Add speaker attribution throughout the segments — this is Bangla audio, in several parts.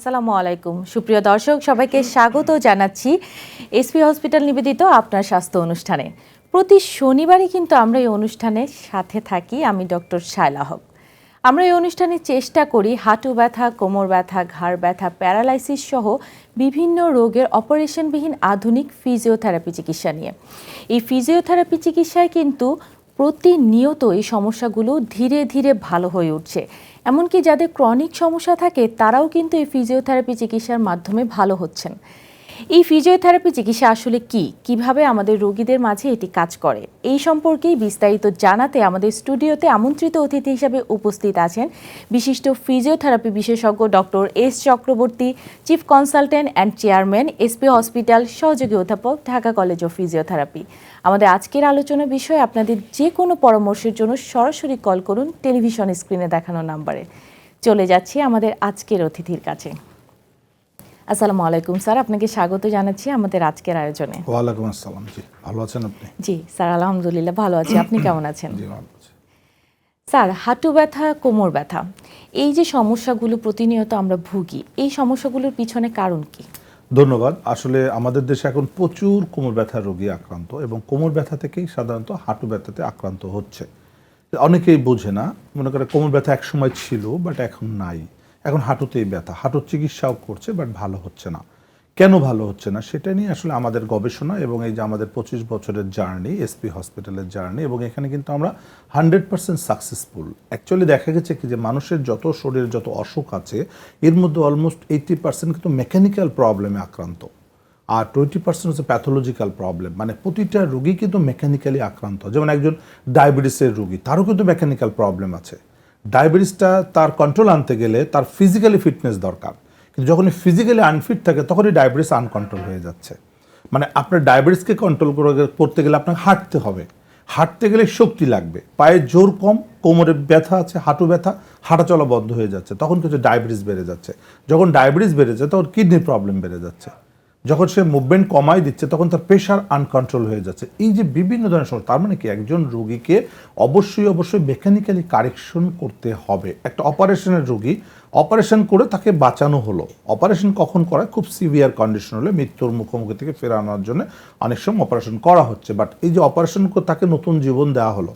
Speaker 1: আসসালামু আলাইকুম সুপ্রিয় দর্শক সবাইকে স্বাগত জানাচ্ছি এসপি হসপিটাল নিবেদিত আপনার স্বাস্থ্য অনুষ্ঠানে। প্রতি শনিবারই কিন্তু আমরা এই অনুষ্ঠানের সাথে থাকি। আমি ডক্টর শায়লা হক। আমরা এই অনুষ্ঠানে চেষ্টা করি হাঁটু ব্যথা, কোমর ব্যথা, ঘাড় ব্যথা, প্যারালাইসিস সহ বিভিন্ন রোগের অপারেশনবিহীন আধুনিক ফিজিওথেরাপি চিকিৎসা নিয়ে। এই ফিজিওথেরাপি চিকিৎসায় কিন্তু প্রতিনিয়ত এই সমস্যাগুলো ধীরে ধীরে ভালো হয়ে উঠছে। এমনকি যাদের ক্রনিক সমস্যা থাকে তারাও কিন্তু এই ফিজিওথেরাপি চিকিৎসার মাধ্যমে ভালো হচ্ছেন। এই ফিজিওথেরাপি চিকিৎসা আসলে কিভাবে আমাদের রোগীদের মাঝে এটি কাজ করে, এই সম্পর্কেই বিস্তারিত জানাতে আমাদের স্টুডিওতে আমন্ত্রিত অতিথি হিসেবে উপস্থিত আছেন বিশিষ্ট ফিজিওথেরাপি বিশেষজ্ঞ doctor S Chakraborty, chief consultant and chairman, SP hospital, সহযোগী অধ্যাপক, ঢাকা কলেজ অফ ফিজিওথেরাপি। আমাদের আজকের আলোচনার বিষয় আপনাদের যে কোনো পরামর্শের জন্য সরাসরি কল করুন টেলিভিশন স্ক্রিনে দেখানো নাম্বারে। চলে যাচ্ছি আমাদের আজকের অতিথির কাছে। আসসালামু আলাইকুম স্যার, আপনাকে স্বাগত জানাচ্ছি আমাদের আজকের আয়োজনে।
Speaker 2: ওয়ালাইকুম আসসালাম। জি, ভালো আছেন আপনি?
Speaker 1: জি স্যার, আলহামদুলিল্লাহ ভালো আছি। আপনি কেমন আছেন?
Speaker 2: জি, ভালো আছি।
Speaker 1: স্যার, হাঁটু ব্যথা, কোমর ব্যথা, এই যে সমস্যাগুলো প্রতিনিয়ত আমরা ভুগি, এই সমস্যাগুলোর পিছনে কারণ কি?
Speaker 2: ধন্যবাদ। আসলে আমাদের দেশে এখন প্রচুর কোমর ব্যথার রোগী আক্রান্ত এবং কোমর ব্যথা থেকেই সাধারণত হাঁটু ব্যথাতে আক্রান্ত হচ্ছে। অনেকেই বোঝে না, মনে করে কোমর ব্যথা এক সময় ছিল বাট এখন নাই, এখন হাঁটুতেই ব্যথা, হাঁটুর চিকিৎসাও করছে বাট ভালো হচ্ছে না। কেন ভালো হচ্ছে না সেটা নিয়ে আসলে আমাদের গবেষণা এবং এই যে আমাদের 25 বছরের জার্নি, এসপি হসপিটালের জার্নি, এবং এখানে কিন্তু আমরা 100% সাকসেসফুল। অ্যাকচুয়ালি দেখা গেছে কি যে মানুষের যত শরীরে যত অসুখ আছে এর মধ্যে অলমোস্ট 80% কিন্তু মেকানিক্যাল প্রবলেমে আক্রান্ত, আর 20% হচ্ছে প্যাথোলজিক্যাল প্রবলেম। মানে প্রতিটা রোগী কিন্তু মেকানিক্যালি আক্রান্ত। যেমন একজন ডায়াবেটিসের রোগী, তারও কিন্তু মেকানিক্যাল প্রবলেম আছে। ডায়াবেটিসটা তার কন্ট্রোল আনতে গেলে তার ফিজিক্যালি ফিটনেস দরকার, কিন্তু যখনই ফিজিক্যালি আনফিট থাকে তখনই ডায়াবেটিস আনকন্ট্রোল হয়ে যাচ্ছে। মানে আপনার ডায়াবেটিসকে কন্ট্রোল করতে গেলে আপনাকে হাঁটতে হবে, হাঁটতে গেলে শক্তি লাগবে, পায়ে জোর কম, কোমরে ব্যথা আছে, হাঁটু ব্যথা, হাঁটা চলা বন্ধ হয়ে যাচ্ছে, তখন কিছু ডায়াবেটিস বেড়ে যাচ্ছে। যখন ডায়াবেটিস বেড়ে যায় তখন কিডনির প্রবলেম বেড়ে যাচ্ছে। যখন সে মুভমেন্ট কমাই দিচ্ছে তখন তার প্রেশার আনকন্ট্রোল হয়ে যাচ্ছে। এই যে বিভিন্ন ধরনের সমস্যা, তার মানে কি একজন রোগীকে অবশ্যই মেকানিক্যালি কারেকশন করতে হবে। একটা অপারেশনের রোগী, অপারেশন করে তাকে বাঁচানো হলো, অপারেশন কখন করায়? খুব সিভিয়ার কন্ডিশন হলে, মৃত্যুর মুখোমুখি থেকে ফেরানোর জন্য অনেক সময় অপারেশন করা হচ্ছে। বাট এই যে অপারেশন করে তাকে নতুন জীবন দেওয়া হলো,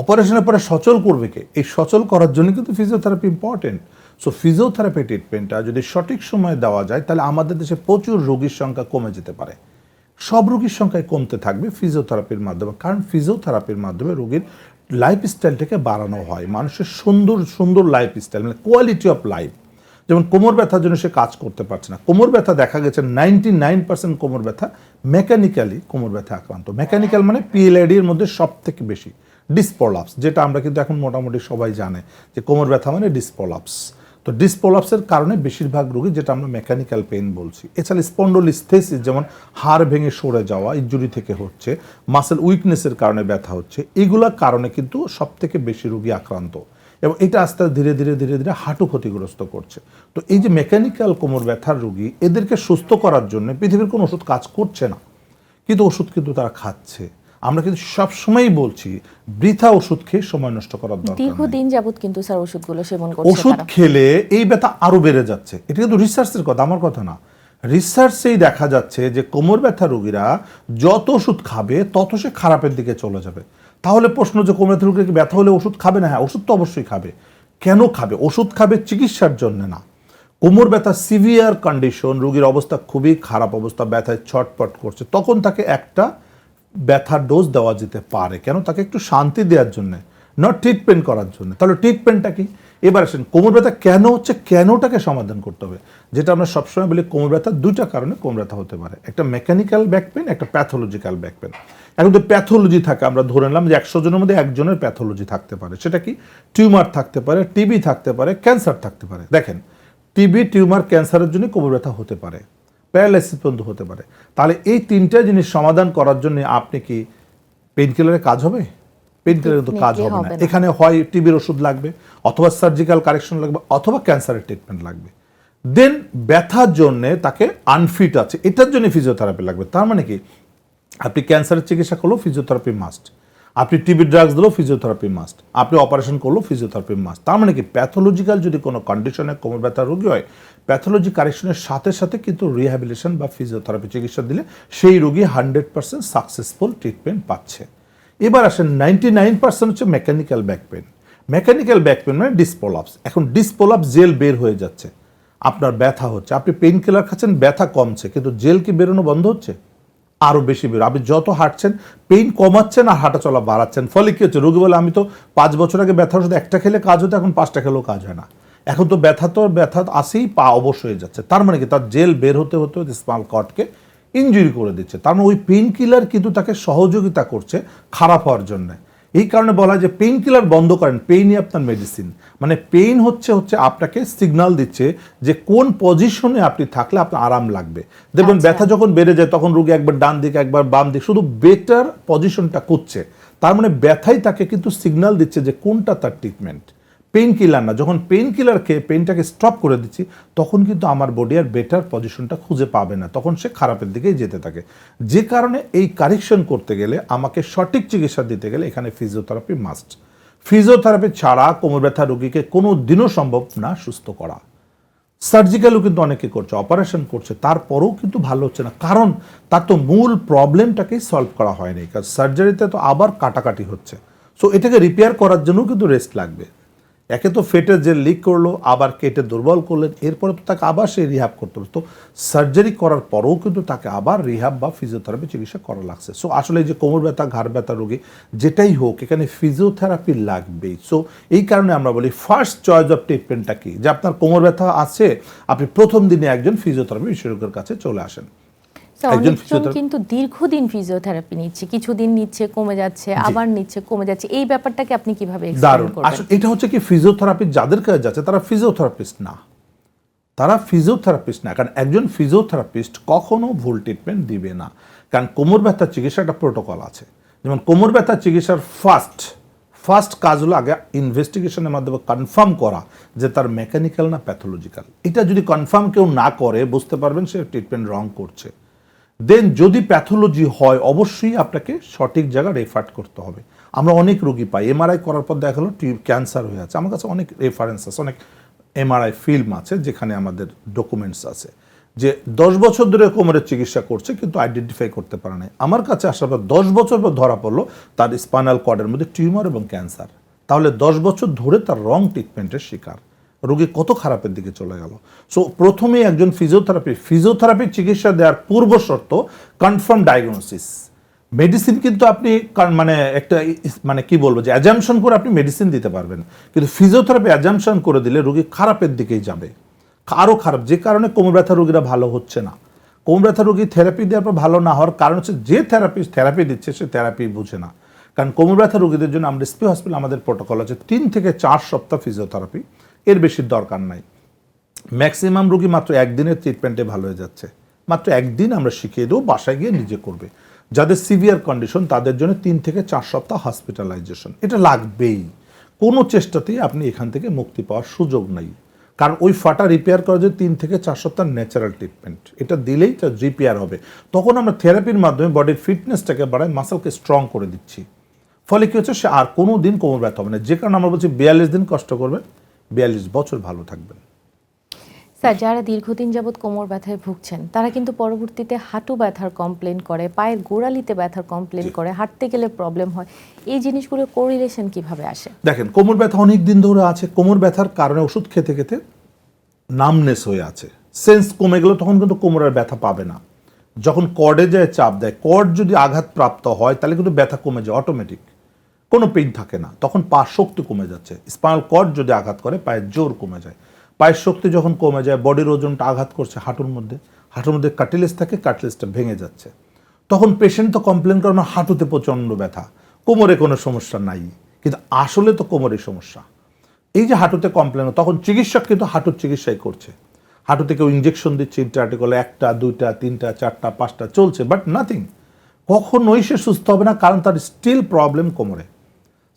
Speaker 2: অপারেশনের পরে সচল করবে কে? এই সচল করার জন্য কিন্তু ফিজিওথেরাপি ইম্পর্টেন্ট। সো ফিজিওথেরাপি ট্রিটমেন্টটা যদি সঠিক সময়ে দেওয়া যায় তাহলে আমাদের দেশে প্রচুর রোগীর সংখ্যা কমে যেতে পারে। সব রোগীর সংখ্যায় কমতে থাকবে ফিজিওথেরাপির মাধ্যমে, কারণ ফিজিওথেরাপির মাধ্যমে রোগীর লাইফস্টাইলটাকে বাড়ানো হয়, মানুষের সুন্দর সুন্দর লাইফস্টাইল, মানে কোয়ালিটি অফ লাইফ। যেমন কোমর ব্যথার জন্য সে কাজ করতে পারছে না, কোমর ব্যথা দেখা গেছে 99% কোমর ব্যথা মেকানিক্যালি কোমর ব্যথা আক্রান্ত। মেকানিক্যাল মানে পিএলআইডির মধ্যে সব থেকে বেশি ডিসপ্রলাপস, যেটা আমরা কিন্তু এখন মোটামুটি সবাই জানে যে কোমর ব্যথা মানে ডিসপ্রলাপস। তো ডিসপ্রলাপসের কারণে বেশিরভাগ রোগী, যেটা আমরা মেকানিক্যাল পেইন বলছি। এছাড়া স্পন্ডোলিস্থেসিস, যেমন হাড় ভেঙে সরে যাওয়া, ইনজুরি থেকে হচ্ছে, মাসেল উইকনেসের কারণে ব্যথা হচ্ছে, এগুলোর কারণে কিন্তু সব থেকে বেশি রোগী আক্রান্ত, এবং এটা আস্তে ধীরে ধীরে ধীরে ধীরে হাঁটু ক্ষতিগ্রস্ত করছে। তো এই যে মেকানিক্যাল কোমর ব্যথার রোগী, এদেরকে সুস্থ করার জন্য পৃথিবীর কোনো ওষুধ কাজ করছে না, কিন্তু ওষুধ কিন্তু তারা খাচ্ছে। আমরা কিন্তু সবসময়ই বলছি বৃথা ওষুধ খেয়ে সময় নষ্ট করার দরকার নেই।
Speaker 1: দীর্ঘদিন যাবত কিন্তু স্যার ওষুধগুলো সেবন করছে,
Speaker 2: ওষুধ খেলে এই ব্যথা আরো বেড়ে যাচ্ছে। এটা কিন্তু রিসার্চের কথা, আমার কথা না। রিসার্চেই দেখা যাচ্ছে যে কোমর ব্যথা রোগীরা যত ওষুধ খাবে তত সে খারাপের দিকে চলে যাবে। তাহলে প্রশ্ন যে কোমর ব্যথা রোগীর ব্যথা হলে ওষুধ খাবে না? হ্যাঁ, ওষুধ তো অবশ্যই খাবে। কেন খাবে? ওষুধ খাবে চিকিৎসার জন্য না। কোমর ব্যথা সিভিয়ার কন্ডিশন, রোগীর অবস্থা খুবই খারাপ অবস্থা, ব্যথায় ছটপট করছে, তখন তাকে একটা ব্যথার ডোজ দেওয়া যেতে পারে। কেন? তাকে একটু শান্তি দেওয়ার জন্য, নট ট্রিটমেন্ট করার জন্য। তাহলে ট্রিটমেন্টটা কি? এবার আসেন, কোমর ব্যথা কেন হচ্ছে, কেনটাকে সমাধান করতে হবে। যেটা আমরা সবসময় বলি, কোমর ব্যথা দুইটা কারণে কোমর ব্যথা হতে পারে, একটা মেকানিক্যাল ব্যাক পেন, একটা প্যাথোলজিক্যাল ব্যাক পেন। এখন তো প্যাথোলজি থাকে, আমরা ধরে নিলাম যে 100 জনের মধ্যে একজনের প্যাথোলজি থাকতে পারে। সেটা কি? টিউমার থাকতে পারে, টিবি থাকতে পারে, ক্যান্সার থাকতে পারে। দেখেন, টিবি, টিউমার, ক্যান্সারের জন্য কোমর ব্যথা হতে পারে, প্যারালাইসিস পর্যন্ত হতে পারে। তাহলে এই তিনটা জিনিস সমাধান করার জন্য আপনি কি পেইন কিলারে কাজ হবে? পেইন কিলারে তো কাজ হবে না। এখানে হয় টিবির ওষুধ লাগবে, অথবা সার্জিক্যাল কারেকশন লাগবে, অথবা ক্যান্সারের ট্রিটমেন্ট লাগবে। দেন ব্যথার জন্য তাকে আনফিট আছে, এটার জন্য ফিজিওথেরাপি লাগবে। তার মানে কি, আপনি ক্যান্সারের চিকিৎসা করলেও ফিজিওথেরাপি মাস্ট। আপনি টিবি ড্রাগস দিলেও ফিজিওথেরাপি মাস্ট, আপনি অপারেশন করলেও ফিজিওথেরাপি মাস্ট। তার মানে কি প্যাথোলজিক্যাল যদি কোনো কন্ডিশনে কোমর ব্যথা রোগী হয়, প্যাথোলজি কারেকশনের সাথে সাথে কিন্তু রিহ্যাবিলিটেশন বা ফিজিওথেরাপি চিকিৎসা দিলে সেই রোগী 100% সাকসেসফুল ট্রিটমেন্ট পাচ্ছে। এবার আসেন 99% হচ্ছে mechanical back pain. Mechanical back pain মানে ডিসপোলাপস। এখন ডিসপোলাপস জেল বের হয়ে যাচ্ছে, আপনার ব্যথা হচ্ছে, আপনি পেইন কিলার খাচ্ছেন, ব্যথা কমছে, কিন্তু জেল কি বেরোনো বন্ধ হচ্ছে? আরও বেশি বেরো। আপনি যত হাঁটছেন পেইন কমাচ্ছেন আর হাঁটা চলা বাড়াচ্ছেন, ফলে কি হচ্ছে? রোগী বলে আমি তো 5 বছর আগে ব্যথা ওষুধ একটা খেলে কাজ হতো, এখন 5টা খেলেও কাজ হয় না। এখন তো ব্যথা আসেই পা অবশ হয়ে যাচ্ছে। তার মানে কি তার জেল বের হতে হতে স্পাইনাল কর্ডকে ইনজুরি করে দিচ্ছে। তার মানে ওই পেইন কিলার কিন্তু তাকে সহযোগিতা করছে খারাপ হওয়ার জন্য। এই কারণে বলা হয় যে পেইন কিলার বন্ধ করেন, পেইনই আপনার মেডিসিন। মানে পেইন হচ্ছে আপনাকে সিগন্যাল দিচ্ছে যে কোন পজিশনে আপনি থাকলে আপনার আরাম লাগবে। দেখবেন ব্যথা যখন বেড়ে যায় তখন রোগী একবার ডান দিকে একবার বাম দিকে শুধু বেটার পজিশনটা খুঁজছে। তার মানে ব্যথাই তাকে কিন্তু সিগন্যাল দিচ্ছে যে কোনটা তার ট্রিটমেন্ট, পেইন কিলার না। যখন পেইন কিলার খেয়ে পেইনটাকে স্টপ করে দিচ্ছি তখন কিন্তু আমার বডি আর বেটার পজিশনটা খুঁজে পাবে না, তখন সে খারাপের দিকেই যেতে থাকে। যে কারণে এই কারেকশন করতে গেলে, আমাকে সঠিক চিকিৎসা দিতে গেলে এখানে ফিজিওথেরাপি মাস্ট। ফিজিওথেরাপি ছাড়া কোমর ব্যথা রোগীকে কোনো দিনও সম্ভব না সুস্থ করা। সার্জিক্যালও কিন্তু অনেকে করছে, অপারেশন করছে, তারপরেও কিন্তু ভালো হচ্ছে না, কারণ তার তো মূল প্রবলেমটাকেই সলভ করা হয়নি। কারণ সার্জারিতে তো আবার কাটাকাটি হচ্ছে। সো এটাকে রিপেয়ার করার জন্য কিন্তু রেস্ট লাগবে। একে তো ফেটে যে লিক করলো, আবার কেটে দুর্বল করলেন, এরপরে তো তাকে আবার সেই রিহ্যাব করতে হবে। তো সার্জারি করার পরেও কিন্তু তাকে আবার রিহ্যাব বা ফিজিওথেরাপি চিকিৎসা করা লাগছে। সো আসলে এই যে কোমর ব্যথা, ঘাড় ব্যথা রোগী যেটাই হোক, এখানে ফিজিওথেরাপি লাগবেই। সো এই কারণে আমরা বলি ফার্স্ট চয়েস অফ ট্রিটমেন্টটা কি, যে আপনার কোমর ব্যথা আছে, আপনি প্রথম দিনে একজন ফিজিওথেরাপি বিশেষজ্ঞের কাছে চলে আসেন।
Speaker 1: অনেকজন কিন্তু দীর্ঘদিন ফিজিওথেরাপি নিচ্ছে, কিছুদিন নিচ্ছে কমে যাচ্ছে, আবার নিচ্ছে কমে যাচ্ছে, এই ব্যাপারটাকে আপনি কিভাবে এক্সপ্লেইন করবেন?
Speaker 2: আসলে এটা হচ্ছে কি, ফিজিওথেরাপি যাদের কাছে যাচ্ছে তারা ফিজিওথেরাপিস্ট না, তারা ফিজিওথেরাপিস্ট না। কারণ একজন ফিজিওথেরাপিস্ট কখনো ভুল ট্রিটমেন্ট দিবে না। কারণ কোমর ব্যথার চিকিৎসা একটা প্রোটোকল আছে। যেমন কোমর ব্যথার চিকিৎসার ফার্স্ট কাজ হলো আগে ইনভেস্টিগেশনের মাধ্যমে কনফার্ম করা যে তার মেকানিক্যাল না প্যাথোলজিক্যাল। এটা যদি কনফার্ম কেউ না করে, বুঝতে পারবেন সে ট্রিটমেন্ট রং করছে। দেন যদি প্যাথোলজি হয়, অবশ্যই আপনাকে সঠিক জায়গায় রেফার করতে হবে। আমরা অনেক রোগী পাই এমআরআই করার পর দেখা গেলো ক্যান্সার হয়ে আছে। আমার কাছে অনেক রেফারেন্স আছে, অনেক এমআরআই ফিল্ম আছে যেখানে আমাদের ডকুমেন্টস আছে যে 10 বছর ধরে কোমরের চিকিৎসা করছে কিন্তু আইডেন্টিফাই করতে পারে না। আমার কাছে আসার পর 10 বছর পর ধরা পড়লো তার স্পাইনাল কর্ডের মধ্যে টিউমার এবং ক্যান্সার। তাহলে 10 বছর ধরে তার রং ট্রিটমেন্টের শিকার, রোগী কত খারাপের দিকে চলে গেল। সো প্রথমে একজন ফিজিওথেরাপির চিকিৎসা দেওয়ার পূর্ব শর্ত কনফার্ম ডায়াগনোসিস। মেডিসিন কিন্তু আপনি মানে একটা মানে কি বলবো যে অ্যাজাম্পশন করে আপনি মেডিসিন দিতে পারবেন, কিন্তু ফিজিওথেরাপি অ্যাজাম্পশন করে দিলে রোগী খারাপের দিকেই যাবে, আরও খারাপ। যে কারণে কোমর ব্যথা রোগীরা ভালো হচ্ছে না। কোমর ব্যথা রোগী থেরাপি দেওয়ার পর ভালো না হওয়ার কারণ হচ্ছে যে থেরাপি দিচ্ছে সে থেরাপি বুঝে না। কারণ কোমর ব্যথা রোগীদের জন্য আমরা এসপি হসপিটাল আমাদের প্রোটোকল আছে 3 থেকে 4 সপ্তাহ ফিজিওথেরাপি, এর বেশি দরকার নাই। ম্যাক্সিমাম রোগী মাত্র একদিনের ট্রিটমেন্টে ভালো হয়ে যাচ্ছে। মাত্র একদিন আমরা শিখিয়ে দেবো, বাসায় গিয়ে নিজে করবে। যাদের সিভিয়ার কন্ডিশন তাদের জন্য 3 থেকে 4 সপ্তাহ হসপিটালাইজেশন, এটা লাগবেই। কোনো চেষ্টাতেই আপনি এখান থেকে মুক্তি পাওয়ার সুযোগ নেই। কারণ ওই ফাটা রিপেয়ার করার জন্য 3 থেকে 4 সপ্তাহ ন্যাচারাল ট্রিটমেন্ট, এটা দিলেই তা রিপেয়ার হবে। তখন আমরা থেরাপির মাধ্যমে বডির ফিটনেসটাকে বাড়ায়, মাসেলকে স্ট্রং করে দিচ্ছি। ফলে কী হচ্ছে, সে আর কোনো দিন কোমর ব্যথা হবে না। যে কারণে আমরা বলছি 42 দিন কষ্ট করবেন, 42 বছর ভালো থাকবেন।
Speaker 1: স্যার, যারা দীর্ঘদিন যাবৎ কোমর ব্যথায় ভুগছেন তারা কিন্তু পরবর্তীতে হাঁটু ব্যথার কমপ্লেন করে, পায়ের গোড়ালিতে ব্যথার কমপ্লেন করে, হাঁটতে গেলে প্রবলেম হয়। এই জিনিসগুলোর কোরিলেশন কিভাবে আসে?
Speaker 2: দেখেন, কোমর ব্যথা অনেক দিন ধরে আছে, কোমর ব্যথার কারণে ওষুধ খেতে খেতে নামনেস হয়ে আছে, সেন্স কমে গেল, তখন কিন্তু কোমরের ব্যথা পাবে না। যখন কর্ডে যায় চাপ দেয়, কর্ড যদি আঘাতপ্রাপ্ত হয় তাহলে কিন্তু ব্যথা কমে যায় অটোমেটিক, কোনো পেইন থাকে না, তখন পা শক্তি কমে যাচ্ছে। স্পাইনাল কর্ড যদি আঘাত করে পায়ের জোর কমে যায়, পায়ের শক্তি যখন কমে যায়, বডির ওজনটা আঘাত করছে হাঁটুর মধ্যে কার্টিলেজ থাকে, কার্টিলেজটা ভেঙে যাচ্ছে। তখন পেশেন্ট তো কমপ্লেন করে না হাঁটুতে প্রচণ্ড ব্যথা, কোমরে কোনো সমস্যা নাই, কিন্তু আসলে তো কোমরের সমস্যা। এই যে হাঁটুতে কমপ্লেন, তখন চিকিৎসক কিন্তু হাঁটুর চিকিৎসাই করছে। হাঁটুতে কেউ ইঞ্জেকশন দিচ্ছে, ইন্ট্রাআর্টিকুলার 1টা 2টা 3টা 4টা 5টা চলছে, বাট নাথিং। কখনোই সে সুস্থ হবে না, কারণ তার স্টিল প্রবলেম কোমরে।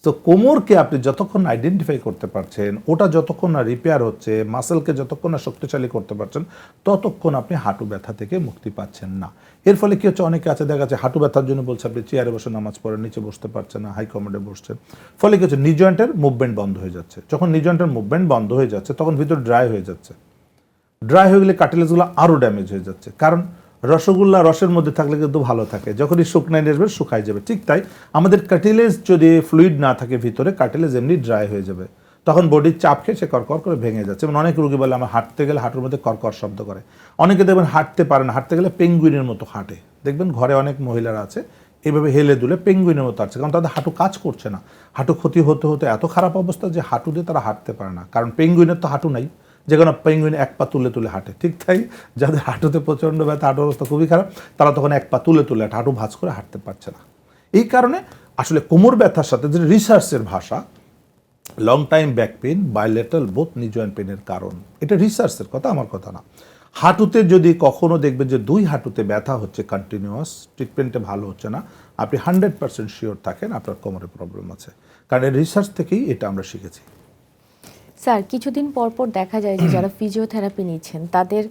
Speaker 2: তো কোমরকে আপনি যতক্ষণ আইডেন্টিফাই করতে পারছেন, ওটা যতক্ষণ না রিপেয়ার হচ্ছে, মাসেলকে যতক্ষণ না শক্তিশালী করতে পারছেন, ততক্ষণ আপনি হাঁটু ব্যথা থেকে মুক্তি পাচ্ছেন না। এর ফলে কি হচ্ছে, অনেকে আছে দেখা যাচ্ছে হাঁটু ব্যথার জন্য বলছে আপনি চেয়ারে বসে নামাজ পড়েন, নিচে বসতে পারছেন না, হাই কমান্ডে বসছেন, ফলে কি হচ্ছে নি জয়েন্টের মুভমেন্ট বন্ধ হয়ে যাচ্ছে। যখন নি জয়েন্টের মুভমেন্ট বন্ধ হয়ে যাচ্ছে তখন ভিতর ড্রাই হয়ে যাচ্ছে। ড্রাই হয়ে গেলে কার্টিলেজগুলো আরও ড্যামেজ হয়ে যাচ্ছে। কারণ রসগোল্লা রসের মধ্যে থাকলে কিন্তু ভালো থাকে, যখনই শুকনায় নেসবে শুকাই যাবে। ঠিক তাই আমাদের কার্টিলেজ যদি ফ্লুইড না থাকে ভিতরে, কার্টিলেজ এমনি ড্রাই হয়ে যাবে, তখন বডির চাপ খেয়ে সে করকর করে ভেঙে যাচ্ছে। এবং অনেক রোগী বলে আমার হাঁটতে গেলে হাঁটুর মধ্যে করকর শব্দ করে। অনেকে দেখবেন হাঁটতে পারে না, হাঁটতে গেলে পেঙ্গুইনের মতো হাঁটে। দেখবেন ঘরে অনেক মহিলারা আছে এইভাবে হেলে দুলে পেঙ্গুইনের মতো আছে, কারণ তাদের হাঁটু কাজ করছে না। হাঁটু ক্ষতি হতে হতে এত খারাপ অবস্থা যে হাঁটু দিয়ে তারা হাঁটতে পারে না, কারণ পেঙ্গুইনের তো হাঁটু নাই, যে কোনো পেঙ্গুইন এক পা তুলে তুলে হাঁটে। ঠিক তাই যাদের হাঁটুতে প্রচণ্ড ব্যথা, হাঁটুর অবস্থা খুবই খারাপ, তারা তখন এক পা তুলে তুলে হাঁটু ভাঁজ করে হাঁটতে পারছে না। এই কারণে আসলে কোমর ব্যথার সাথে যে রিসার্চের ভাষা, long time back pain, bilateral both knee joint পেইনের কারণ, এটা রিসার্চের কথা, আমার কথা না। হাঁটুতে যদি কখনো দেখবেন যে দুই হাঁটুতে ব্যথা হচ্ছে কন্টিনিউয়াস, ট্রিটমেন্টে ভালো হচ্ছে না, আপনি 100% শিওর থাকেন আপনার কোমরে প্রবলেম আছে, কারণ এই রিসার্চ থেকেই এটা আমরা শিখেছি।
Speaker 1: স্যার, কিছুদিন পর পর দেখা যায় যে যারা ফিজিওথেরাপি নিচ্ছেন তাদের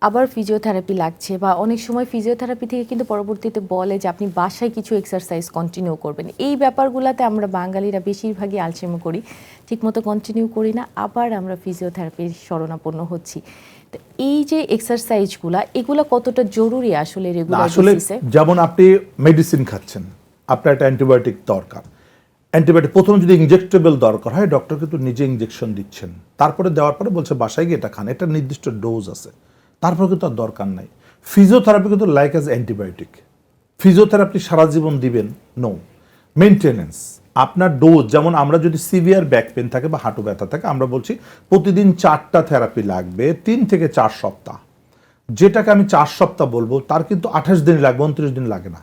Speaker 1: আবার ফিজিওথেরাপি লাগছে, বা অনেক সময় ফিজিওথেরাপি থেকে কিন্তু পরবর্তীতে বলে যে আপনি বাসায় কিছু এক্সারসাইজ কন্টিনিউ করবেন। এই ব্যাপারগুলোতে আমরা বাঙালিরা বেশিরভাগই আলসেমি করি, ঠিকমতো কন্টিনিউ করি না, আবার আমরা ফিজিওথেরাপির শরণাপন্ন হচ্ছি। তো এই যে এক্সারসাইজগুলা, এগুলো কতটা জরুরি আসলে রেগুলার
Speaker 2: আসলে
Speaker 1: বেসিসে?
Speaker 2: যেমন আপনি মেডিসিন খাচ্ছেন, আপনার একটা অ্যান্টিবায়োটিক দরকার, অ্যান্টিবায়োটিক প্রথমে যদি ইনজেক্টেবল দরকার হয়, ডক্টর কিন্তু নিজে ইনজেকশন দিচ্ছেন, তারপরে দেওয়ার পরে বলছে বাসায় গিয়ে এটা খান, এটা নির্দিষ্ট ডোজ আছে, তারপরে কিন্তু আর দরকার নাই। ফিজিওথেরাপি কিন্তু লাইক অ্যাজ অ্যান্টিবায়োটিক, ফিজিওথেরাপি সারা জীবন দিবেন নো, মেনটেনেন্স আপনার ডোজ। যেমন আমরা যদি সিভিয়ার ব্যাক পেন থাকে বা হাঁটু ব্যথা থাকে, আমরা বলছি প্রতিদিন 4টা থেরাপি লাগবে 3 থেকে 4 সপ্তাহ। যেটাকে আমি 4 সপ্তাহ বলবো তার কিন্তু 28 দিন লাগবে, 29 দিন লাগে না।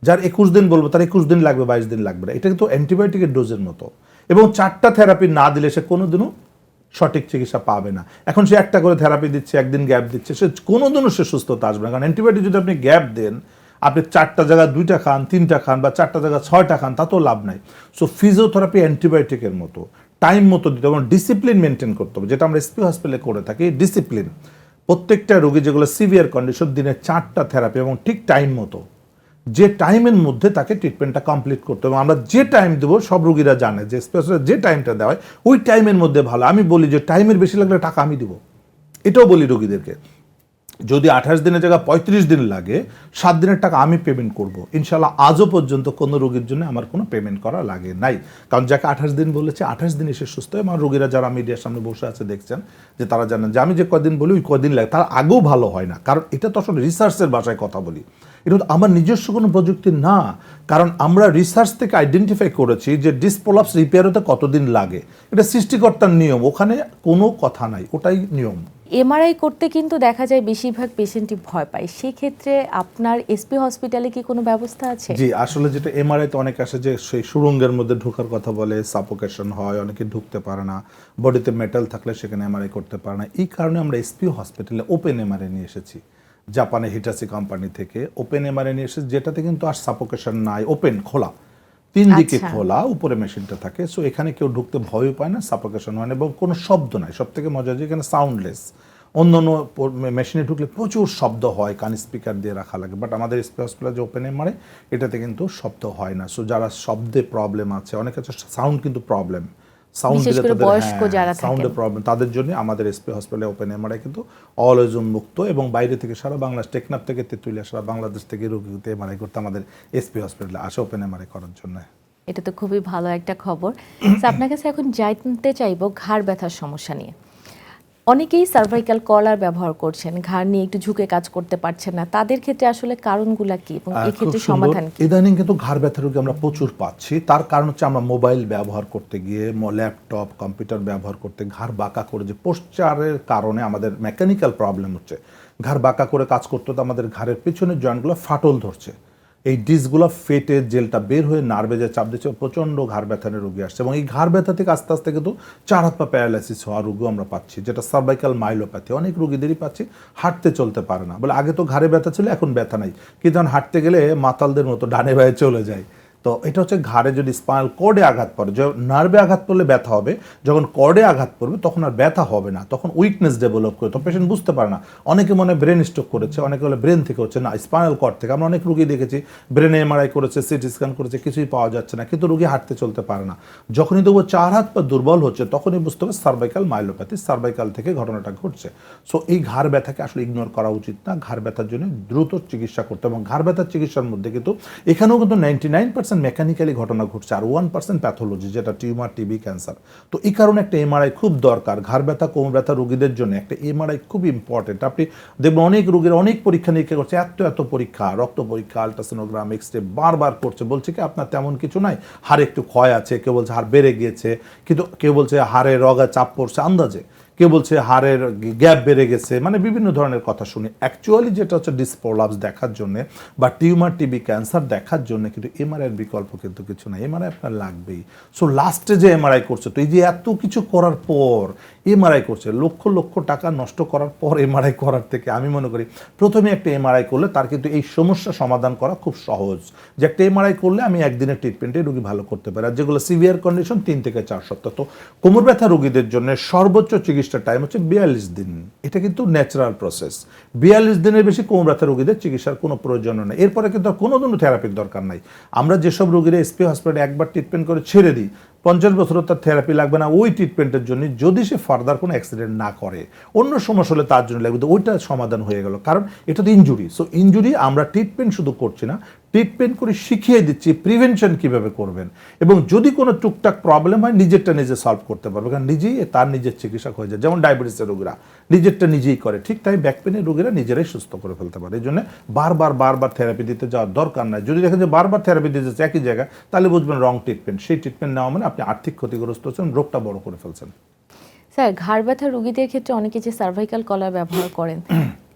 Speaker 2: যার 21 দিন বলবো তার 21 দিন লাগবে, 22 দিন লাগবে না। এটা কিন্তু অ্যান্টিবায়োটিকের ডোজের মতো, এবং 4টা থেরাপি না দিলে সে কোনোদিনও সঠিক চিকিৎসা পাবে না। এখন সে একটা করে থেরাপি দিচ্ছে, একদিন গ্যাপ দিচ্ছে, সে কোনোদিনও সে সুস্থতা আসবে না। কারণ অ্যান্টিবায়োটিক যদি আপনি গ্যাপ দেন, আপনি 4টা জায়গায় 2টা খান, 3টা খান, বা 4টা জায়গায় 6টা খান, তাতেও লাভ নাই। সো ফিজিওথেরাপি অ্যান্টিবায়োটিকের মতো টাইম মতো দিতে হবে এবং ডিসিপ্লিন মেনটেন করতে হবে, যেটা আমরা এসপি হসপিটালে করে থাকি। ডিসিপ্লিন, প্রত্যেকটা রোগী যেগুলো সিভিয়ার কন্ডিশন, দিনে 4টা থেরাপি এবং ঠিক টাইম মতো, যে টাইমের মধ্যে তাকে ট্রিটমেন্টটা কমপ্লিট করতে হবে। আমরা যে টাইম দেবো সব রোগীরা জানে যে স্পেশালি যে টাইমটা দেওয়া হয় ওই টাইমের মধ্যে ভালো। আমি বলি যে টাইমের বেশি লাগলে টাকা আমি দিব, এটাও বলি রোগীদেরকে। যদি 28 দিনের জায়গায় 35 দিন লাগে, 7 দিনের টাকা আমি পেমেন্ট করব। ইনশাল্লাহ আজও পর্যন্ত কোনো রোগীর জন্য আমার কোনো পেমেন্ট করা লাগে নাই, কারণ যাকে 28 দিন বলেছে 28 দিন এসে সুস্থ হয়। আমার রোগীরা যারা মিডিয়ার সামনে বসে আছে দেখছেন, যে তারা জানেন যে আমি যে কদিন বলি ওই কদিন লাগে, তার আগেও ভালো হয় না। কারণ এটা তো আসলে রিসার্চের ভাষায় কথা বলি, এটা আমার নিজস্ব কোনো প্রযুক্তি না। কারণ আমরা রিসার্চ থেকে আইডেন্টিফাই করেছি যে ডিসপ্রলাপস রিপেয়ার হতে কতদিন লাগে, এটা সৃষ্টিকর্তার নিয়ম, ওখানে কোনো কথা নাই, ওটাই নিয়ম।
Speaker 1: এমআরআই করতে কিন্তু দেখা যায় বেশিরভাগ পেশেন্টই ভয় পায়, সেক্ষেত্রে আপনার এসপি হসপিটালে কি কোনো ব্যবস্থা আছে?
Speaker 2: জি, আসলে যেটা এমআরআইতে অনেক আসে যে সেই সুড়ঙ্গের মধ্যে ঢোকার কথা বলে, সাফোকেশন হয়, অনেকে ঢুকতে পারে না, বডিতে মেটাল থাকলে সেখানে এমআরআই করতে পারে না। এই কারণে আমরা এসপি হসপিটালে ওপেন এমআরআই নিয়ে এসেছি, জাপানে হিটাচি কোম্পানি থেকে ওপেন এমআরআই নিয়ে এসেছি, যেটাতে কিন্তু আর সাফোকেশন নাই, ওপেন খোলা, 3 দিকে খোলা, উপরে মেশিনটা থাকে। সো এখানে কেউ ঢুকতে ভয়ও পায় না, সাফোকেশন হয় না, এবং কোনো শব্দ নাই। সব থেকে মজা যে এখানে সাউন্ডলেস। অন্য অন্য মেশিনে ঢুকলে প্রচুর শব্দ হয়, কান স্পিকার দিয়ে রাখা লাগে, বাট আমাদের এসপি হসপিটাল যে ওপেন এমআরআই, এটাতে কিন্তু শব্দ হয় না। সো যারা শব্দে প্রবলেম আছে, অনেক আছে সাউন্ড কিন্তু প্রবলেম, সাউন্ড দিলে তাদের সাউন্ডে প্রবলেম, তাদের জন্য আমাদের এসপি হসপিটালে ওপেন এমআরআই কিন্তু অলওয়েজ উন্মুক্ত, এবং বাইরে থেকে সারা বাংলাদেশ, টেকনাফ থেকে তেঁতুলিয়া, সারা বাংলাদেশ থেকে রোগীতে এমআরআই করতে আমাদের এসপি হসপিটালে আসে ওপেন এমআরআই করার জন্য।
Speaker 1: এটা তো খুবই ভালো একটা খবর। আপনার কাছে এখন জানতে চাইবো ঘাড় ব্যথার সমস্যা নিয়ে। অনেকেই সার্ভাইকাল কলার ব্যবহার করছেন, ঘাড় নিয়ে একটু ঝুঁকে কাজ করতে পারছেন না, তাদের ক্ষেত্রে আসলে কারণগুলো কি এবং এই ক্ষেত্রে সমাধান কি?
Speaker 2: ইদানিং কিন্তু ঘাড় ব্যথার রোগী আমরা প্রচুর পাচ্ছি। তার কারণ হচ্ছে আমরা মোবাইল ব্যবহার করতে গিয়ে, ল্যাপটপ কম্পিউটার ব্যবহার করতে ঘাড় বাঁকা করে, যে পোস্চারের কারণে আমাদের মেকানিক্যাল প্রবলেম হচ্ছে। ঘাড় বাঁকা করে কাজ করতে তো আমাদের ঘাড়ের পেছনের জয়েন্টগুলো ফাটল ধরছে, এই ডিসগুলো ফেটে জেলটা বের হয়ে নার্ভে যে চাপ দিচ্ছে, প্রচণ্ড ঘাড় ব্যথানের রোগী আসছে। এবং এই ঘাড় ব্যথা থেকে আস্তে আস্তে কিন্তু 4 হাত পা প্যারালাইসিস হওয়া রোগও আমরা পাচ্ছি, যেটা সার্ভাইকাল মাইলোপ্যাথি, অনেক রোগীদেরই পাচ্ছি। হাঁটতে চলতে পারে না, বলে আগে তো ঘাড়ে ব্যথা ছিল, এখন ব্যথা নাই, কিন্তু হাঁটতে গেলে মাতালদের মতো ডানে বায়ে চলে যায়, তো এটা হচ্ছে ঘাড়ে যদি স্পাইনাল কর্ডে আঘাত পড়ে, নার্ভে আঘাত পড়লে ব্যথা হবে, যখন কর্ডে আঘাত পড়বে তখন আর ব্যথা হবে না, তখন উইকনেস ডেভেলপ করে, তো পেশেন্ট বুঝতে পারে না। অনেকে মনে ব্রেন স্ট্রোক করেছে, অনেকে বলে ব্রেন থেকে হচ্ছে, না স্পাইনাল কর্ড থেকে। আমরা অনেক রুগী দেখেছি ব্রেনে এমআরআই করেছে, সিটি স্ক্যান করেছে, কিছুই পাওয়া যাচ্ছে না, কিন্তু রুগী হাঁটতে চলতে পারে না। যখনই তবু 4 হাত পা দুর্বল হচ্ছে তখনই বুঝতে হবে সার্ভাইকাল মাইলোপ্যাথি, সার্ভাইকাল থেকে ঘটনাটা ঘটছে। সো এই ঘাড় ব্যথাকে আসলে ইগনোর করা উচিত না, ঘাড় ব্যথার জন্য দ্রুত চিকিৎসা করতে, এবং ঘাড় ব্যথার চিকিৎসার মধ্যে কিন্তু এখানেও কিন্তু 99% মেকানিক্যালি ঘটনা ঘটছে, আর 1% প্যাথোলজি, যেটা টিউমার, টিবি, ক্যান্সার। তো এই কারণে একটা এমআরআই খুব দরকার। ঘাড় ব্যথা, কোমর ব্যথা রোগীদের জন্য একটা এমআরআই খুব ইম্পর্টেন্ট। আপনি দেখবেন অনেক রোগীর অনেক পরীক্ষা নিরীক্ষা করছে, এত পরীক্ষা, রক্ত পরীক্ষা, আল্ট্রাসোনোগ্রাম, এক্সরে বারবার করছে, বলছে কি আপনার তেমন কিছু নাই, হাড়ে একটু ক্ষয় আছে, কেউ বলছে হাড় বেড়ে গিয়েছে, কিন্তু কেউ বলছে হাড়ে রগা চাপ পড়ছে আন্দাজে, কেউ বলছে হাড়ের গ্যাপ বেড়ে গেছে, মানে বিভিন্ন ধরনের কথা শুনি। অ্যাকচুয়ালি যেটা হচ্ছে ডিসপ্রোলাপস দেখার জন্য বা টিউমার, টিবি, ক্যান্সার দেখার জন্য কিন্তু এমআরআইয়ের বিকল্প কিন্তু কিছু না, এমআরআই আপনার লাগবেই। সো লাস্টে যে এমআরআই করছে, তো এই যে এত কিছু করার পর এমআরআই করছে, লক্ষ লক্ষ টাকা নষ্ট করার পর এমআরআই করার থেকে আমি মনে করি প্রথমে একটা এমআরআই করলে তার কিন্তু এই সমস্যা সমাধান করা খুব সহজ। যে একটা এমআরআই করলে আমি একদিনের ট্রিটমেন্টে রোগী ভালো করতে পারি, আর যেগুলো সিভিয়ার কন্ডিশন 3 থেকে 4 সপ্তাহ। তো কোমর ব্যথা রোগীদের জন্য সর্বোচ্চ চিকিৎসার টাইম হচ্ছে 42 দিন। এটা কিন্তু ন্যাচারাল প্রসেস। 42 দিনের বেশি কোমর ব্যথা রোগীদের চিকিৎসার কোনো প্রয়োজন নেই, এরপরে কিন্তু আর কোনো ধরনের থেরাপির দরকার নাই। আমরা যেসব রোগীরা এসপি হসপিটালে একবার ট্রিটমেন্ট করে ছেড়ে দিই, 50 বছরও তার থেরাপি লাগবে না ওই ট্রিটমেন্টের জন্য, যদি সে ফার্দার কোনো অ্যাক্সিডেন্ট না করে, অন্য সমস্যা হলে তার জন্য লাগবে, তো ওইটা সমাধান হয়ে গেল, কারণ এটা তো ইনজুরি। সো ইনজুরি আমরা ট্রিটমেন্ট শুধু করছি না, ট্রিটমেন্ট করে শিখিয়ে দিচ্ছি প্রিভেনশন কিভাবে করবেন, এবং যদি কোনো টুকটাক প্রবলেম হয় নিজেরটা নিজে সলভ করতে পারবে, কারণ নিজেই তার নিজের চিকিৎসক হয়ে যায়। যেমন ডায়াবেটিসের রোগীরা নিজেরটা নিজেই করে, ঠিক তাই ব্যাক পেনের রোগীরা নিজেরাই সুস্থ করে ফেলতে পারে। এই জন্য বারবার থেরাপি দিতে যাওয়ার দরকার নাই। যদি দেখেন যে বারবার থেরাপি দিতে যাচ্ছে একই জায়গায়, তাহলে বুঝবেন রং ট্রিটমেন্ট। সেই ট্রিটমেন্ট নেওয়া মানে আপনি আর্থিক ক্ষতিগ্রস্ত হচ্ছেন, রোগটা বড় করে ফেলছেন।
Speaker 1: স্যার, ঘাড় ব্যথা রোগীদের ক্ষেত্রে অনেকে যে সার্ভাইকাল কলার ব্যবহার করেন,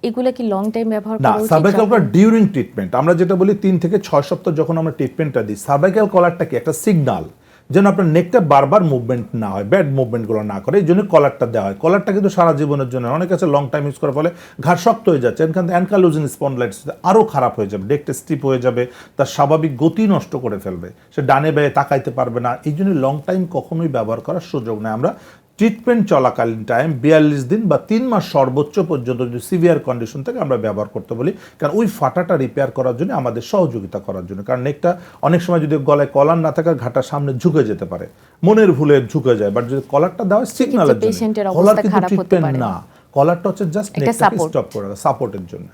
Speaker 1: এগুলো কি লং টাইম ব্যবহার
Speaker 2: না,
Speaker 1: করা উচিত?
Speaker 2: সার্ভাইকাল কলার ডিউরিং ট্রিটমেন্ট, আমরা যেটা বলি 3 থেকে 6 সপ্তাহ যখন আমরা ট্রিটমেন্টটা দিই, সার্ভাইকাল কলারটা কি একটা সিগনাল যেন আপনার নেকটা বারবার মুভমেন্ট না হয়, ব্যাড মুভমেন্টগুলো না করে, এই জন্য কলারটা দেওয়া হয়। কলারটা কিন্তু সারা জীবনের জন্য, অনেক কাছে লং টাইম ইউজ করার ফলে ঘাড় শক্ত হয়ে যাচ্ছে, এখান থেকে অ্যানকালোজিং স্পন্ডলাইটিস আরও খারাপ হয়ে যাবে, ডেকটা স্টিপ হয়ে যাবে, তার স্বাভাবিক গতি নষ্ট করে ফেলবে, সে ডানে বায়ে তাকাইতে পারবে না। এই জন্য লং টাইম কখনোই ব্যবহার করার সুযোগ নেই। আমরা ট্রিটমেন্ট চলাকালীন টাইম 42 দিন বা 3 মাস সর্বোচ্চ পর্যন্ত যদি সিভিয়ার কন্ডিশন থেকে আমরা ব্যবহার করতে বলি, কারণ ওই ফাটাটা রিপেয়ার করার জন্য, আমাদের সহযোগিতা করার জন্য। কারণ নেকটা অনেক সময় যদি গলায় কলার না থাকে, ঘাটার সামনে ঝুঁকে যেতে পারে, মনের ভুলে ঝুঁকে যায়, বাট যদি কলারটা দেওয়া হয় সিগন্যালের জন্য, কলার কিন্তু ট্রিটমেন্ট না, কলারটা হচ্ছে জাস্ট নেকটাকে স্টপ করে সাপোর্টের জন্য।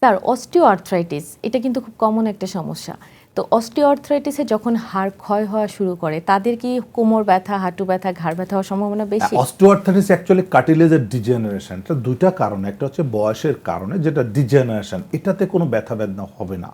Speaker 1: স্যার, অস্টিও আর্থ্রাইটিস এটা কিন্তু খুব কমন একটা সমস্যা। তো অস্টিও আর্থ্রাইটিসে যখন হাড় ক্ষয় হওয়া শুরু করে, তাদের কি কোমর ব্যথা, হাঁটু ব্যথা, ঘাড় ব্যথা হওয়ার সম্ভাবনা বেশি?
Speaker 2: অস্টিও আর্থ্রাইটিস অ্যাকচুয়ালি কার্টিলেজের ডিজেনারেশন। এটা দুইটা কারণে, একটা হচ্ছে বয়সের কারণে, যেটা ডিজেনারেশন, এটাতে কোনো ব্যথা বেদনা হবে না।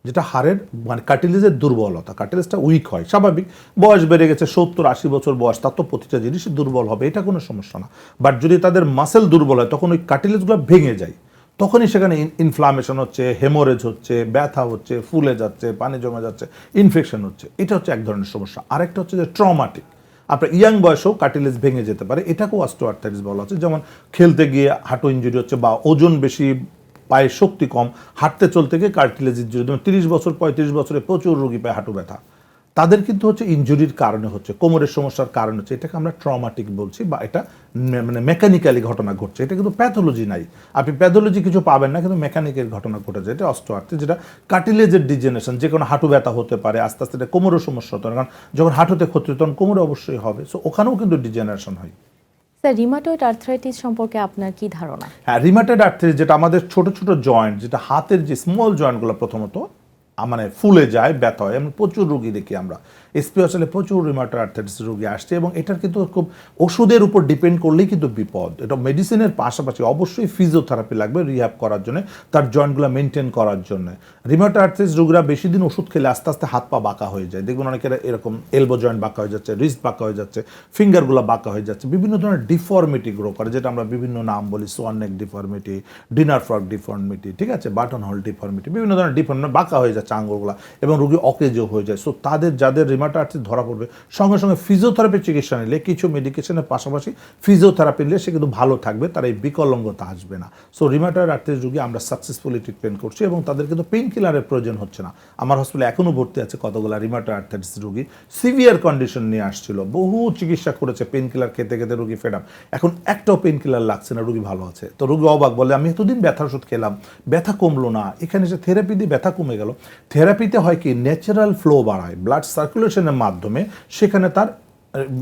Speaker 2: যেটা হাড়ের মানে কার্টিলেজের দুর্বলতা, কার্টিলেজটা উইক হয়, স্বাভাবিক, বয়স বেড়ে গেছে, 70-80 বছর বয়স, তার তো প্রতিটা জিনিসই দুর্বল হবে, এটা কোনো সমস্যা না। বাট যদি তাদের মাসেল দুর্বল হয়, তখন ওই কার্টিলেজগুলো ভেঙে যায়, তখনই সেখানে ইনফ্লামেশন হচ্ছে, হেমোরেজ হচ্ছে, ব্যথা হচ্ছে, ফুলে যাচ্ছে, পানি জমে যাচ্ছে, ইনফেকশন হচ্ছে, এটা হচ্ছে এক ধরনের সমস্যা। আরেকটা হচ্ছে যে ট্রমাটিক, আপনার ইয়াং বয়সেও কার্টিলেজ ভেঙে যেতে পারে, এটাকেও অস্টিওআর্থ্রাইটিস বলা হচ্ছে। যেমন খেলতে গিয়ে হাঁটু ইনজুরি হচ্ছে, বা ওজন বেশি, পায়ের শক্তি কম, হাঁটতে চলতে গিয়ে কার্টিলেজ ইনজুরি। যেমন 30 বছর 35 বছরে প্রচুর রোগী পায় হাঁটু ব্যথা, তাদের কিন্তু হচ্ছে ইনজুরির কারণে হচ্ছে, কোমরের সমস্যার কারণে হচ্ছে, এটাকে আমরা ট্রমাটিক বলছি, বা এটা মানে মেকানিক্যালি ঘটনা ঘটছে, এটা কিন্তু প্যাথোলজি নাই, আপনি প্যাথোলজি কিছু পাবেন না, কিন্তু মেকানিক্যাল ঘটনা ঘটেছে, এটা অস্টিওআর্থ্রাইটিস, যেটা কার্টিলেজের ডিজেনারেশন। যে কোনো হাঁটু ব্যথা হতে পারে, আস্তে আস্তে এটা কোমরের সমস্যা হতে পারে, কারণ যখন হাঁটুতে ক্ষতি তখন কোমরে অবশ্যই হবে, সো ওখানেও কিন্তু ডিজেনারেশন হয়।
Speaker 1: স্যার, রিমাটয়েড আর্থ্রাইটিস সম্পর্কে আপনার কি ধারণা?
Speaker 2: হ্যাঁ, রিমাটয়েড আর্থ্রাইটিস যেটা আমাদের ছোট ছোট জয়েন্ট, যেটা হাতের যে স্মল জয়েন্টগুলো প্রথমত মানে ফুলে যায়, ব্যথা হয়, এমন প্রচুর রোগী দেখি আমরা। এসপি হসপিটালে প্রচুর রিমাটয়েড আর্থ্রাইটিস রোগী আসছে, এবং এটার কিন্তু খুব ওষুধের উপর ডিপেন্ড করলেই কিন্তু বিপদ। এটা মেডিসিনের পাশাপাশি অবশ্যই ফিজিওথেরাপি লাগবে রিহ্যাব করার জন্য, তার জয়েন্টগুলো মেনটেন করার জন্য। রিমাটয়েড আর্থ্রাইটিস রোগীরা বেশি দিন ওষুধ খেলে আস্তে আস্তে হাত পা বাঁকা হয়ে যায়, দেখবেন অনেকের এরকম এলবো জয়েন্ট বাঁকা হয়ে যাচ্ছে, রিস্ট বাঁকা হয়ে যাচ্ছে, ফিঙ্গারগুলো বাঁকা হয়ে যাচ্ছে, বিভিন্ন ধরনের ডিফর্মিটি গ্রো করে, যেটা আমরা বিভিন্ন নাম বলি, সোয়ান নেক ডিফর্মিটি, ডিনার ফ্রগ ডিফর্মিটি, ঠিক আছে, বাটন হোল ডিফর্মিটি, বিভিন্ন ধরনের ডিফর্মিটি বাঁকা হয়ে যাচ্ছে আঙ্গুলগুলো, এবং রোগী অকেজো হয়ে যায়। সো তাদের যাদের রিমাটয়েড আর্থ্রাইটিস ধরা পড়বে, সঙ্গে সঙ্গে ফিজিওথেরাপি চিকিৎসা নিলে, কিছু মেডিকেশনের পাশাপাশি ফিজিওথেরাপি নিলে সে কিন্তু ভালো থাকবে, তার এই বিকলাঙ্গতা আসবে না। সো রিমাটয়েড আর্থ্রাইটিস রোগী আমরা সাকসেসফুলি ট্রিটমেন্ট করছি এবং তাদের কিন্তু পেইন কিলারের প্রয়োজন হচ্ছে না। আমার হসপিটালে এখনও ভর্তি আছে কতগুলো রিমাটয়েড আর্থ্রাইটিস রোগী, সিভিয়ার কন্ডিশন নিয়ে আসছিল, বহু চিকিৎসা করেছে, পেইন কিলার খেতে খেতে রোগী ফেড আপ, এখন একটাও পেইন কিলার লাগছে না, রোগী ভালো আছে। তো রোগী অবাক, বলে আমি এতদিন ব্যথার ওষুধ খেলাম, ব্যথা কমলো না, এখানে এসে থেরাপি দিয়ে ব্যথা কমে গেল। থেরাপিতে হয় কি, ন্যাচারাল ফ্লো বাড়ায়, ব্লাড সার্কুলেশনের মাধ্যমে সেখানে তার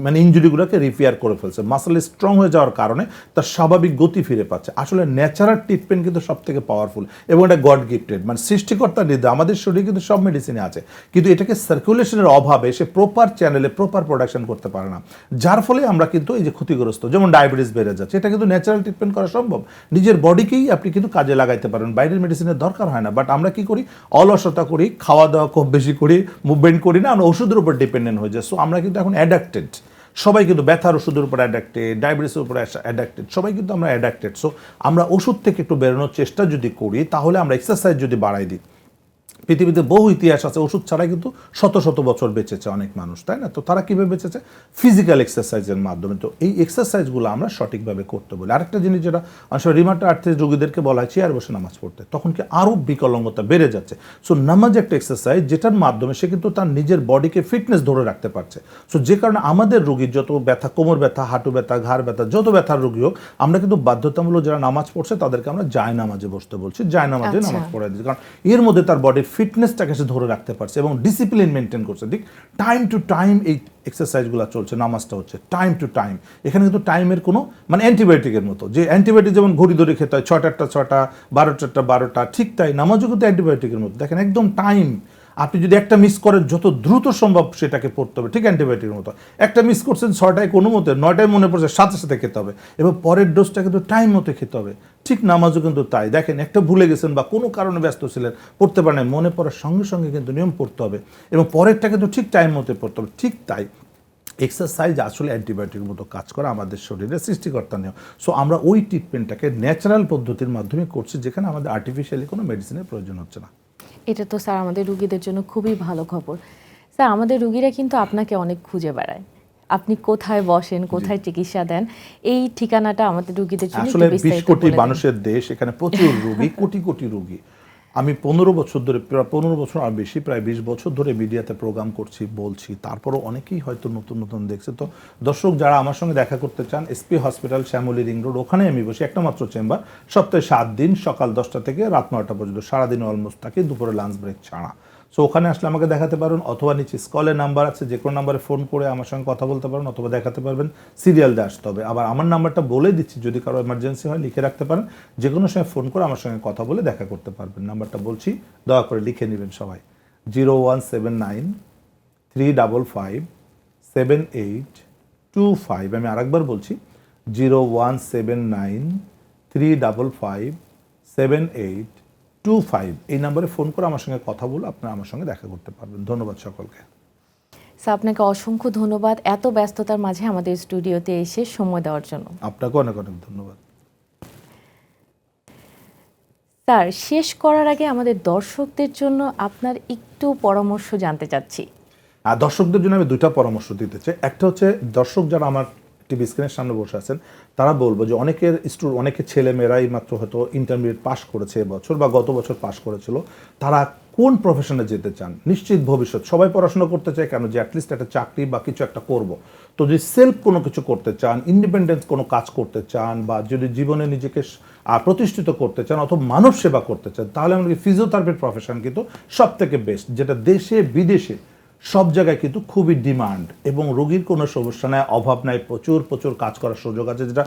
Speaker 2: মানে ইঞ্জুরিগুলোকে রিপেয়ার করে ফেলছে, মাসল স্ট্রং হয়ে যাওয়ার কারণে তার স্বাভাবিক গতি ফিরে পাচ্ছে। আসলে ন্যাচারাল ট্রিটমেন্ট কিন্তু সব থেকে পাওয়ারফুল এবং এটা গড গিফটেড, মানে সৃষ্টিকর্তার নির্দেশ। আমাদের শরীরে কিন্তু সব মেডিসিনে আছে, কিন্তু এটাকে সার্কুলেশনের অভাবে সে প্রপার চ্যানেলে প্রপার প্রোডাকশন করতে পারে না, যার ফলে আমরা কিন্তু এই যে ক্ষতিগ্রস্ত, যেমন ডায়াবেটিস বেড়ে যাচ্ছে, এটা কিন্তু ন্যাচারাল ট্রিটমেন্ট করা সম্ভব, নিজের বডিকেই আপনি কিন্তু কাজে লাগাইতে পারেন, বাইরের মেডিসিনের দরকার হয় না। বাট আমরা কি করি, অলসতা করি, খাওয়া দাওয়া খুব বেশি করি, মুভমেন্ট করি না, আমরা ওষুধের উপর ডিপেন্ডেন্ট হয়ে যায়। সো আমরা কিন্তু এখন অ্যাডাক্টেড, সবাই কিন্তু ব্যথার ওষুধের উপর অ্যাডাক্টেড, ডায়াবেটিসের উপর অ্যাডাক্টেড, সবাই কিন্তু আমরা অ্যাডাক্টেড। সো আমরা ওষুধ থেকে একটু বেরোনোর চেষ্টা যদি করি, তাহলে আমরা এক্সারসাইজ যদি বাড়াই দিই, পৃথিবীতে বহু ইতিহাস আছে, ওষুধ ছাড়াই কিন্তু শত শত বছর বেঁচেছে অনেক মানুষ, তাই না? তো তারা কীভাবে বেঁচেছে? ফিজিক্যাল এক্সারসাইজের মাধ্যমে। তো এই এক্সারসাইজগুলো আমরা সঠিকভাবে করতে বলি। আরেকটা জিনিস যেটা আসলে রিমাটয়েড আর্থ্রাইটিস রোগীদেরকে বলা হয় চেয়ার বসে নামাজ পড়তে, তখন কি আরও বিকলাঙ্গতা বেড়ে যাচ্ছে। সো নামাজ একটা এক্সারসাইজ, যেটার মাধ্যমে সে কিন্তু তার নিজের বডিকে ফিটনেস ধরে রাখতে পারছে। সো যে কারণে আমাদের রোগীর যত ব্যথা, কোমর ব্যথা, হাঁটু ব্যথা, ঘাড় ব্যথা, যত ব্যথার রোগী হোক, আমরা কিন্তু বাধ্যতামূলক যারা নামাজ পড়ছে তাদেরকে আমরা জায় নামাজে বসতে বলছি, জায় নামাজে নামাজ পড়াই দিচ্ছি, কারণ এর মধ্যে তার বডির ফিটনেসটাকে সে ধরে রাখতে পারছে এবং ডিসিপ্লিন মেনটেন করছে। ঠিক টাইম টু টাইম এই এক্সারসাইজগুলো চলছে, নামাজটা হচ্ছে টাইম টু টাইম। এখানে কিন্তু টাইমের কোনো মানে অ্যান্টিবায়োটিকের মতো, যে অ্যান্টিবায়োটিক যেমন ঘড়ি ধরে খেতে হয়, 6টাটা 6টা, 12টাটা 12টা, ঠিক তাই নামাজও কিন্তু অ্যান্টিবায়োটিকের মতো। দেখেন একদম টাইম, আপনি যদি একটা মিস করেন যত দ্রুত সম্ভব সেটাকে পড়তে হবে, ঠিক অ্যান্টিবায়োটিকের মতো। একটা মিস করছেন 6টায় কোনো মতে, 9টায় মনে পড়ছে, সাথে সাথে খেতে হবে এবং পরের ডোজটা কিন্তু টাইম মতো খেতে হবে। ঠিক নামাজও কিন্তু তাই, দেখেন একটা ভুলে গেছেন বা কোনো কারণে ব্যস্ত ছিলেন, পড়তে পারেন, মনে পড়ার সঙ্গে সঙ্গে কিন্তু নিয়ম পড়তে হবে এবং পরেরটা কিন্তু ঠিক টাইম মতো পড়তে হবে। ঠিক তাই এক্সারসাইজ আসলে অ্যান্টিবায়োটিকের মতো কাজ করে আমাদের শরীরে, সৃষ্টিকর্তা নিয়ম। সো আমরা ওই ট্রিটমেন্টটাকে ন্যাচারাল পদ্ধতির মাধ্যমে করছি, যেখানে আমাদের আর্টিফিশিয়ালি কোনো মেডিসিনের প্রয়োজন হচ্ছে না।
Speaker 1: এটা তো স্যার আমাদের রুগীদের জন্য খুবই ভালো খবর। স্যার আমাদের রুগীরা কিন্তু আপনাকে অনেক খুঁজে বেড়ায়, আপনি কোথায় বসেন, কোথায় চিকিৎসা দেন, এই ঠিকানাটা আমাদের রুগীদের জন্য
Speaker 2: আসলে 20 কোটি মানুষের দেশ, এখানে প্রচুর রোগী, কোটি কোটি রোগী। আমি 15 বছর ধরে, প্রায় 15 বছর আর বেশি, প্রায় 20 বছর ধরে মিডিয়াতে প্রোগ্রাম করছি, বলছি, তারপরও অনেকেই হয়তো নতুন নতুন দেখছে। তো দর্শক যারা আমার সঙ্গে দেখা করতে চান, SP hospital, Shyamoli ring road, ওখানে আমি বসি, একটা মাত্র চেম্বার, সপ্তাহে 7 দিন, সকাল 10টা থেকে রাত 9টা পর্যন্ত, সারাদিন অলমোস্ট থাকে, দুপুরে লাঞ্চ ব্রেক ছাড়া। সো ওখানে আসলে আমাকে দেখাতে পারেন, অথবা নিচে স্কলের নাম্বার আছে, যে কোনো নাম্বারে ফোন করে আমার সঙ্গে কথা বলতে পারেন, অথবা দেখাতে পারবেন, সিরিয়াল দিয়ে আসতে হবে। আবার আমার নাম্বারটা বলে দিচ্ছি, যদি কারো এমার্জেন্সি হয় লিখে রাখতে পারেন, যে কোনো সময় ফোন করে আমার সঙ্গে কথা বলে দেখা করতে পারবেন। নাম্বারটা বলছি, দয়া করে লিখে নেবেন সবাই, 0179-355-7825। আমি আরেকবার বলছি, 0179-355-7825। এই নাম্বারে ফোন করে আমার সঙ্গে কথা বলে আপনারা আমার সঙ্গে দেখা করতে পারবেন। ধন্যবাদ সকলকে।
Speaker 1: স্যার আপনাকে অসংখ্য ধন্যবাদ এত ব্যস্ততার মাঝে আমাদের স্টুডিওতে এসে সময় দেওয়ার জন্য।
Speaker 2: আপনাকে অনেক অনেক ধন্যবাদ।
Speaker 1: স্যার শেষ করার আগে আমাদের দর্শকদের জন্য আপনার একটু পরামর্শ জানতে চাচ্ছি।
Speaker 2: আর দর্শকদের জন্য আমি 2টা পরামর্শ দিতে চাই। একটা হচ্ছে, দর্শক যারা আমার টিভি স্ক্রিনের সামনে বসে আছেন, তারা বলবো যে অনেকের ছেলে মেয়েরাই মাত্র হয়তো ইন্টারমিডিয়েট পাস করেছে এবছর বা গত বছর পাস করেছিল, তারা কোন প্রফেশনে যেতে চান? নিশ্চিত ভবিষ্যৎ, সবাই পড়াশোনা করতে চায় কেন, যে অ্যাটলিস্ট একটা চাকরি বা কিছু একটা করব। তো যদি সেলফ কোনো কিছু করতে চান, ইন্ডিপেন্ডেন্স কোনো কাজ করতে চান, বা যদি জীবনে নিজেকে প্রতিষ্ঠিত করতে চান, অথবা মানব সেবা করতে চান, তাহলে আমাদের ফিজিওথেরাপির প্রফেশন কিন্তু সব থেকে বেস্ট, যেটা দেশে বিদেশে সব জায়গায় কিন্তু খুবই ডিমান্ড এবং রোগীর কোনো সমস্যা নাই, অভাব নাই, প্রচুর প্রচুর কাজ করার সুযোগ আছে, যেটা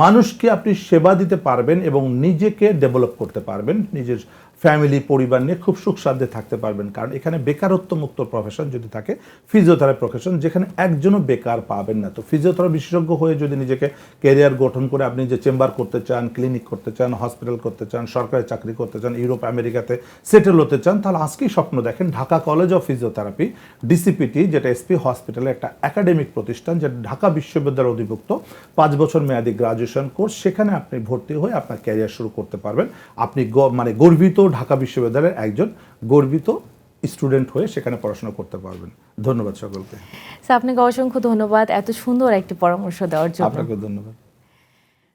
Speaker 2: মানুষকে আপনি সেবা দিতে পারবেন এবং নিজেকে ডেভেলপ করতে পারবেন, নিজের ফ্যামিলি পরিবার নিয়ে খুব সুখ সাধ্যে থাকতে পারবেন। কারণ এখানে বেকারত্ব মুক্ত প্রফেশন যদি থাকে, ফিজিওথেরাপি প্রফেশন, যেখানে একজনও বেকার পাবেন না। তো ফিজিওথেরাপি বিশেষজ্ঞ হয়ে যদি নিজেকে ক্যারিয়ার গঠন করে আপনি যে চেম্বার করতে চান, ক্লিনিক করতে চান, হসপিটাল করতে চান, সরকারি চাকরি করতে চান, ইউরোপ আমেরিকাতে সেটেল হতে চান, তাহলে আজকেই স্বপ্ন দেখেন Dhaka college of physiotherapy, DCPT, যেটা এসপি হসপিটালের একটা একাডেমিক প্রতিষ্ঠান, যেটা ঢাকা বিশ্ববিদ্যালয়ের অধিভুক্ত, 5 বছর মেয়াদী গ্রাজুয়েশন কোর্স। সেখানে আপনি ভর্তি হয়ে আপনার ক্যারিয়ার শুরু করতে পারবেন। আপনি মানে গর্বিত ঢাকা বিশ্ববিদ্যালয়ের একজন গর্বিত স্টুডেন্ট হয়ে সেখানে পড়াশোনা করতে পারবেন। ধন্যবাদ সকলকে।
Speaker 1: স্যার, আপনাকে অসংখ্য ধন্যবাদ এত সুন্দর একটি পরামর্শ দেওয়ার জন্য।
Speaker 2: আপনাকে ধন্যবাদ।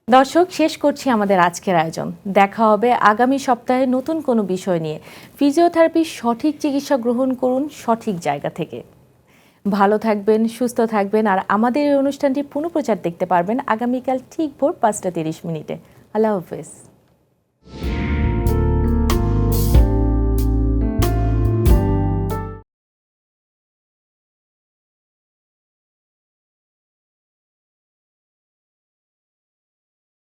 Speaker 1: দর্শক, শেষ করছি আমাদের আজকের আয়োজন। দেখা হবে আগামী সপ্তাহে নতুন কোনো বিষয় নিয়ে। ফিজিওথেরাপির সঠিক চিকিৎসা গ্রহণ করুন সঠিক জায়গা থেকে। ভালো থাকবেন, সুস্থ থাকবেন, আর আমাদের এই অনুষ্ঠানটি পুনঃপ্রচার দেখতে পারবেন আগামীকাল ঠিক ভোর 5:30 আল্লাহ হাফেজ।